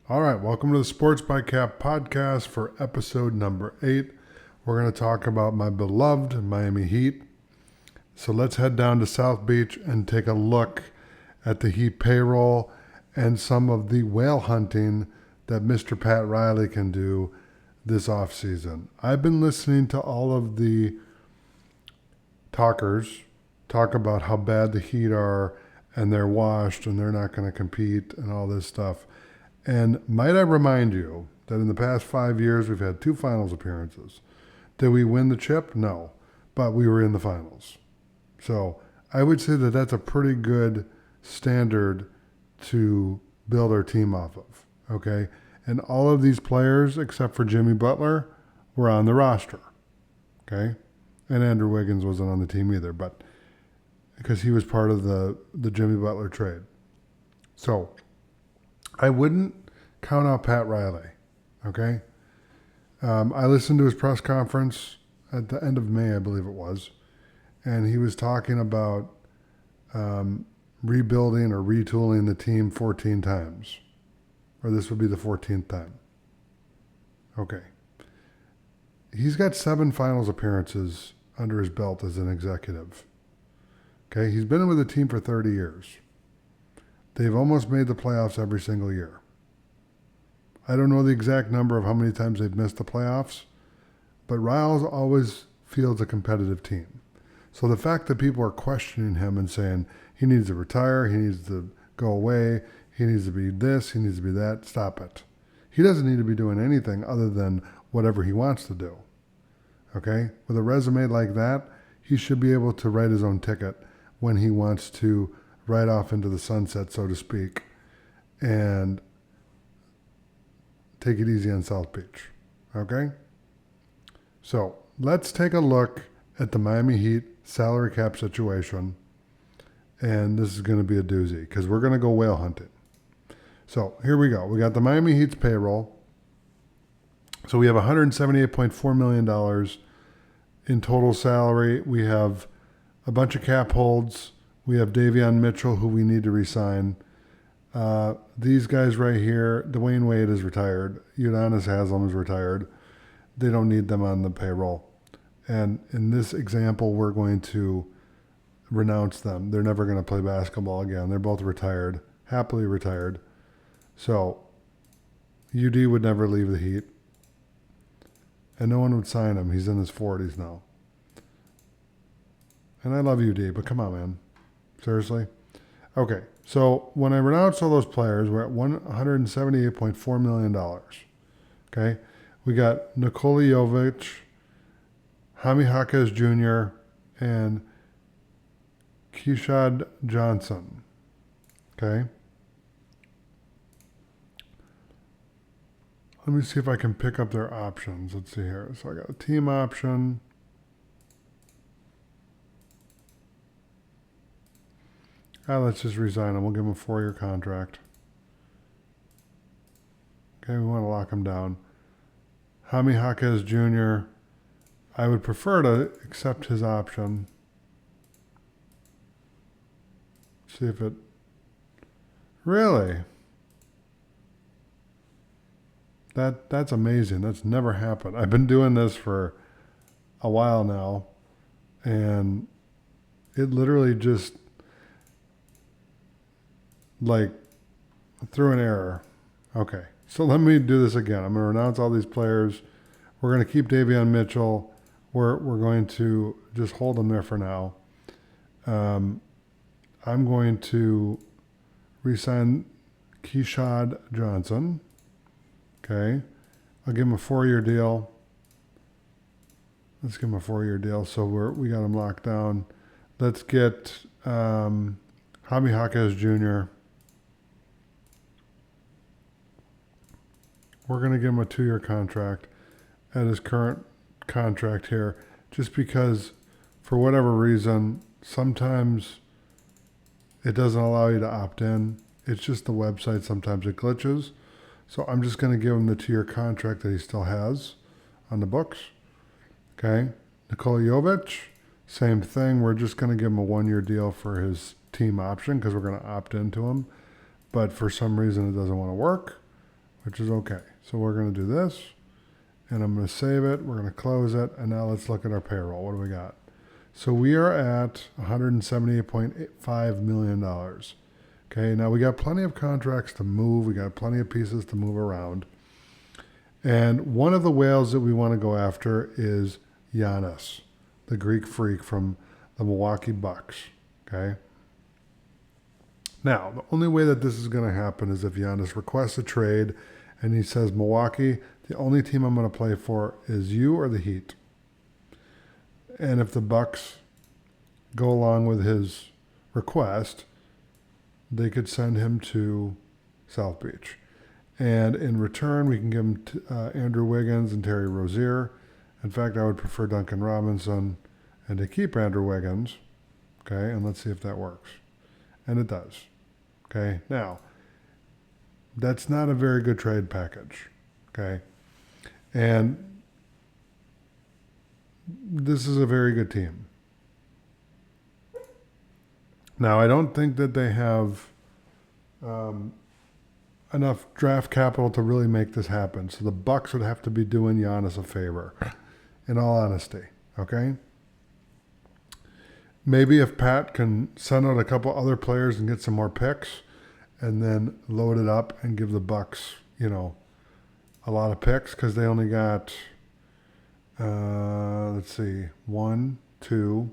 All right, welcome to the Sports by Cap podcast for episode number 8. We're going to talk about my beloved Miami Heat. So let's head down to South Beach and take a look at the Heat payroll and some of the whale hunting that Mr. Pat Riley can do this offseason. I've been listening to all of the talkers talk about how bad the Heat are and they're washed and they're not going to compete and all this stuff. And might I remind you that in the past 5 years, we've had 2 finals appearances. Did we win the chip? No, but we were in the finals. So I would say that that's a pretty good standard to build our team off of, okay? And all of these players, except for Jimmy Butler, were on the roster, okay? And Andrew Wiggins wasn't on the team either, but because he was part of the Jimmy Butler trade. So I wouldn't count out Pat Riley, okay? I listened to his press conference at the end of May, I believe it was, and he was talking about rebuilding or retooling the team 14 times, or this would be the 14th time. Okay. He's got 7 finals appearances under his belt as an executive. Okay, he's been with the team for 30 years. They've almost made the playoffs every single year. I don't know the exact number of how many times they've missed the playoffs, but Riles always fields a competitive team. So the fact that people are questioning him and saying he needs to retire, he needs to go away, he needs to be this, he needs to be that, stop it. He doesn't need to be doing anything other than whatever he wants to do. Okay? With a resume like that, he should be able to write his own ticket when he wants to ride off into the sunset, so to speak, and take it easy on South Beach. Okay? So let's take a look at the Miami Heat salary cap situation. And this is going to be a doozy because we're going to go whale hunting. So here we go. We got the Miami Heat's payroll. So we have $178.4 million in total salary. We have a bunch of cap holds. We have Davion Mitchell, who we need to re-sign. These guys right here, Dwayne Wade is retired. Giannis Haslem is retired. They don't need them on the payroll. And in this example, we're going to renounce them. They're never going to play basketball again. They're both retired, happily retired. So UD would never leave the Heat. And no one would sign him. He's in his 40s now. And I love UD, but come on, man. Seriously? Okay, so when I renounce all those players, we're at $178.4 million. Okay? We got Nikola Jovic, Jame Hakez Jr., and KeShad Johnson. Okay? Let me see if I can pick up their options. Let's see here. So I got a team option. Let's just resign him. We'll give him a 4-year contract. Okay, we want to lock him down. Jame Hakez Jr., I would prefer to accept his option. See if it... Really? That's amazing. That's never happened. I've been doing this for a while now, and it literally just... through an error. Okay, so let me do this again. I'm going to renounce all these players. We're going to keep Davion Mitchell. We're going to just hold him there for now. I'm going to re-sign KeShad Johnson. Okay, I'll give him a 4-year deal. Let's give him a 4-year deal. So we got him locked down. Let's get Jame Hakez Jr. We're going to give him a 2-year contract at his current contract here, just because for whatever reason, sometimes it doesn't allow you to opt in. It's just the website. Sometimes it glitches. So I'm just going to give him the 2-year contract that he still has on the books. Okay. Nikola Jovic, same thing. We're just going to give him a 1-year deal for his team option because we're going to opt into him. But for some reason it doesn't want to work. which is okay. So we're going to do this, and I'm going to save it. We're going to close it, and now let's look at our payroll. What do we got? So we are at $178.5 million. Okay, now we got plenty of contracts to move. We got plenty of pieces to move around. And one of the whales that we want to go after is Giannis, the Greek freak from the Milwaukee Bucks. Okay. Now, the only way that this is going to happen is if Giannis requests a trade and he says, Milwaukee, the only team I'm going to play for is you or the Heat. And if the Bucks go along with his request, they could send him to South Beach. And in return, we can give him Andrew Wiggins and Terry Rozier. In fact, I would prefer Duncan Robinson and to keep Andrew Wiggins. Okay, and let's see if that works. And it does. Okay, now, that's not a very good trade package. Okay, and this is a very good team. Now, I don't think that they have enough draft capital to really make this happen. So the Bucks would have to be doing Giannis a favor, in all honesty. Okay? Maybe if Pat can send out a couple other players and get some more picks and then load it up and give the Bucks, you know, a lot of picks because they only got, let's see, 1, 2,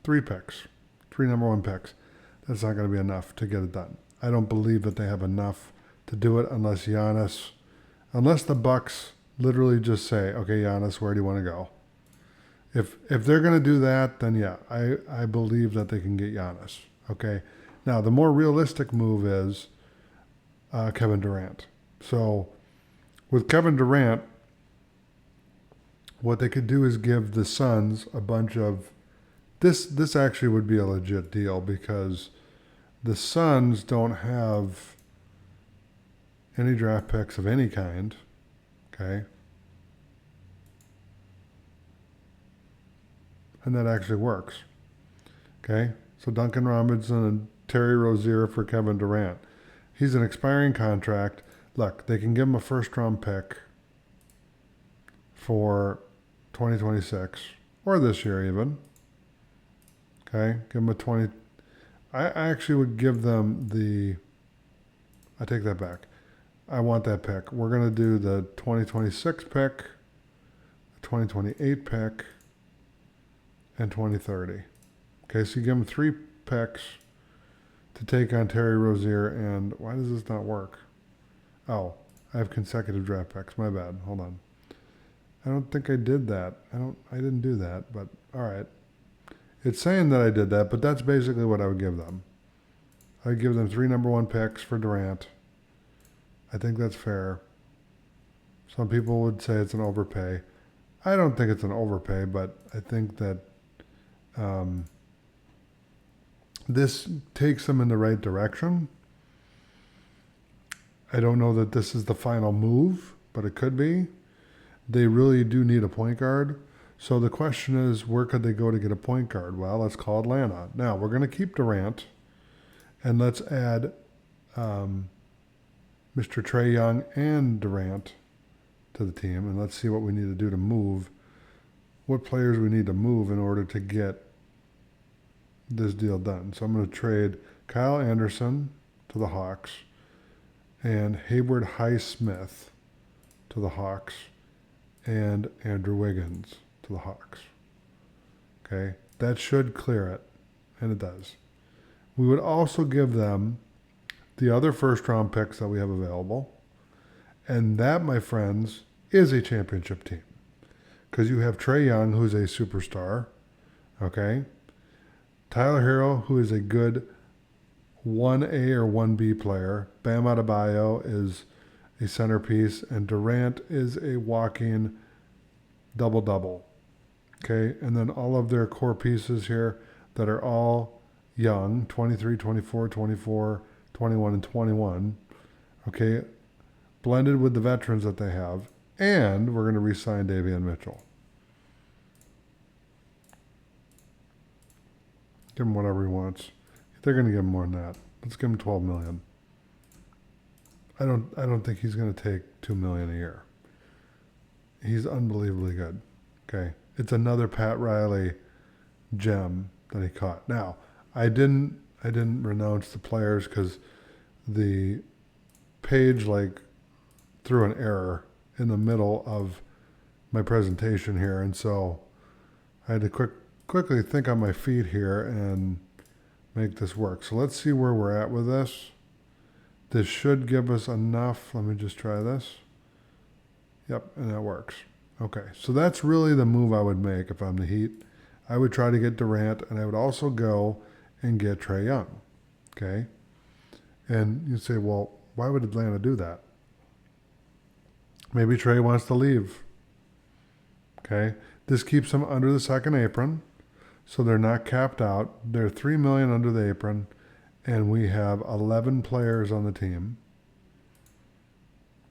3 picks, 3 number 1 picks. That's not going to be enough to get it done. I don't believe that they have enough to do it unless the Bucks literally just say, okay, Giannis, where do you want to go? If they're going to do that, then yeah, I believe that they can get Giannis. Okay. Now, the more realistic move is Kevin Durant. So with Kevin Durant, what they could do is give the Suns a bunch of this actually would be a legit deal because the Suns don't have any draft picks of any kind. Okay. And that actually works. Okay. So Duncan Robinson and Terry Rozier for Kevin Durant. He's an expiring contract. Look, they can give him a first-round pick for 2026 or this year even. Okay, give them a 20. I actually would give them I take that back. I want that pick. We're going to do the 2026 pick, the 2028 pick, and 2030. Okay, so you give them 3 picks to take on Terry Rozier, and why does this not work? Oh, I have consecutive draft picks. My bad. Hold on. I don't think I did that. I didn't do that, but all right. It's saying that I did that, but that's basically what I would give them. I would give them 3 number 1 picks for Durant. I think that's fair. Some people would say it's an overpay. I don't think it's an overpay, but I think that this takes them in the right direction. I don't know that this is the final move, but it could be. They really do need a point guard. So the question is, where could they go to get a point guard? Well, let's call Atlanta. Now, we're going to keep Durant, and let's add Mr. Trae Young and Durant to the team, and let's see what we need to do to move, what players we need to move in order to get this deal done. So I'm going to trade Kyle Anderson to the Hawks and Hayward Highsmith to the Hawks and Andrew Wiggins to the Hawks. Okay, that should clear it, and it does. We would also give them the other first-round picks that we have available, and that, my friends, is a championship team because you have Trae Young, who's a superstar, okay? Tyler Herro, who is a good 1A or 1B player. Bam Adebayo is a centerpiece, and Durant is a walking double-double. Okay, and then all of their core pieces here that are all young, 23, 24, 24, 21, and 21. Okay, blended with the veterans that they have. And we're going to re-sign Davion Mitchell. Give him whatever he wants. They're going to give him more than that. Let's give him $12 million. I don't think he's going to take $2 million a year. He's unbelievably good. Okay, it's another Pat Riley gem that he caught. Now, I didn't renounce the players because the page like threw an error in the middle of my presentation here, and so I had to quickly think on my feet here and make this work. So let's see where we're at with this. This should give us enough. Let me just try this. Yep, and that works. Okay, so that's really the move I would make if I'm the Heat. I would try to get Durant, and I would also go and get Trae Young. Okay? And you say, well, why would Atlanta do that? Maybe Trae wants to leave. Okay? This keeps them under the second apron, so they're not capped out. They're $3 million under the apron, and we have 11 players on the team.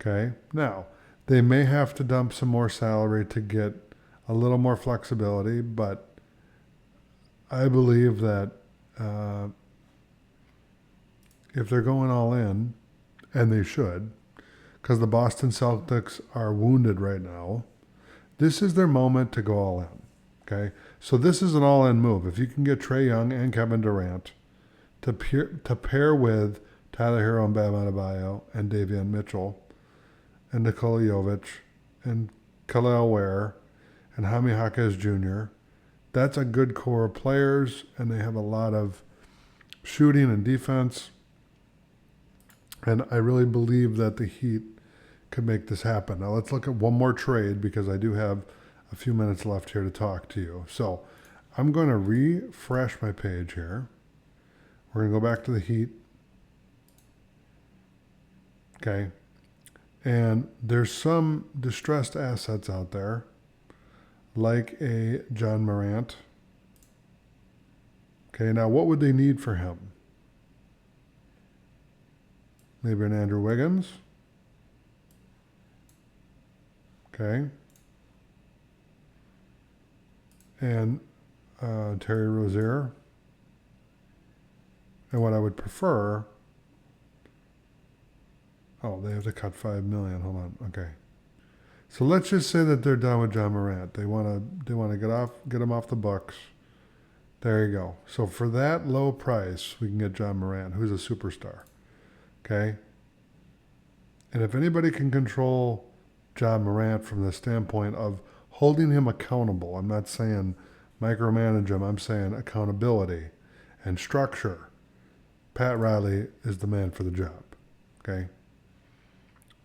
Okay? Now, they may have to dump some more salary to get a little more flexibility, but I believe that if they're going all in, and they should, because the Boston Celtics are wounded right now, this is their moment to go all in. Okay? So this is an all-in move. If you can get Trae Young and Kevin Durant to pair with Tyler Herro and Bam Adebayo and Davion Mitchell and Nikola Jovic and Khalil Ware and Jame Hakez Jr., that's a good core of players, and they have a lot of shooting and defense. And I really believe that the Heat could make this happen. Now let's look at one more trade because I do have a few minutes left here to talk to you. So I'm going to refresh my page here. We're going to go back to the Heat. Okay. And there's some distressed assets out there, like a John Morant. Okay, now what would they need for him? Maybe an Andrew Wiggins. Okay. And Terry Rozier. And what I would prefer, oh, they have to cut $5 million. Hold on. Okay. So let's just say that they're done with John Morant. They want to get him off the books. There you go. So for that low price, we can get John Morant, who's a superstar. Okay? And if anybody can control John Morant from the standpoint of holding him accountable, I'm not saying micromanage him, I'm saying accountability and structure, Pat Riley is the man for the job. Okay?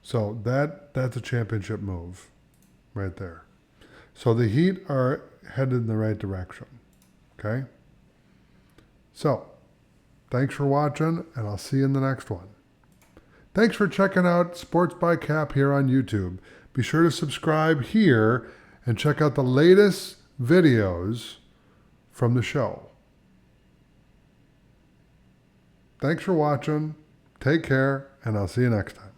So that's a championship move right there. So the Heat are headed in the right direction. Okay? So, thanks for watching, and I'll see you in the next one. Thanks for checking out Sports by Cap here on YouTube. Be sure to subscribe here and check out the latest videos from the show. Thanks for watching. Take care, and I'll see you next time.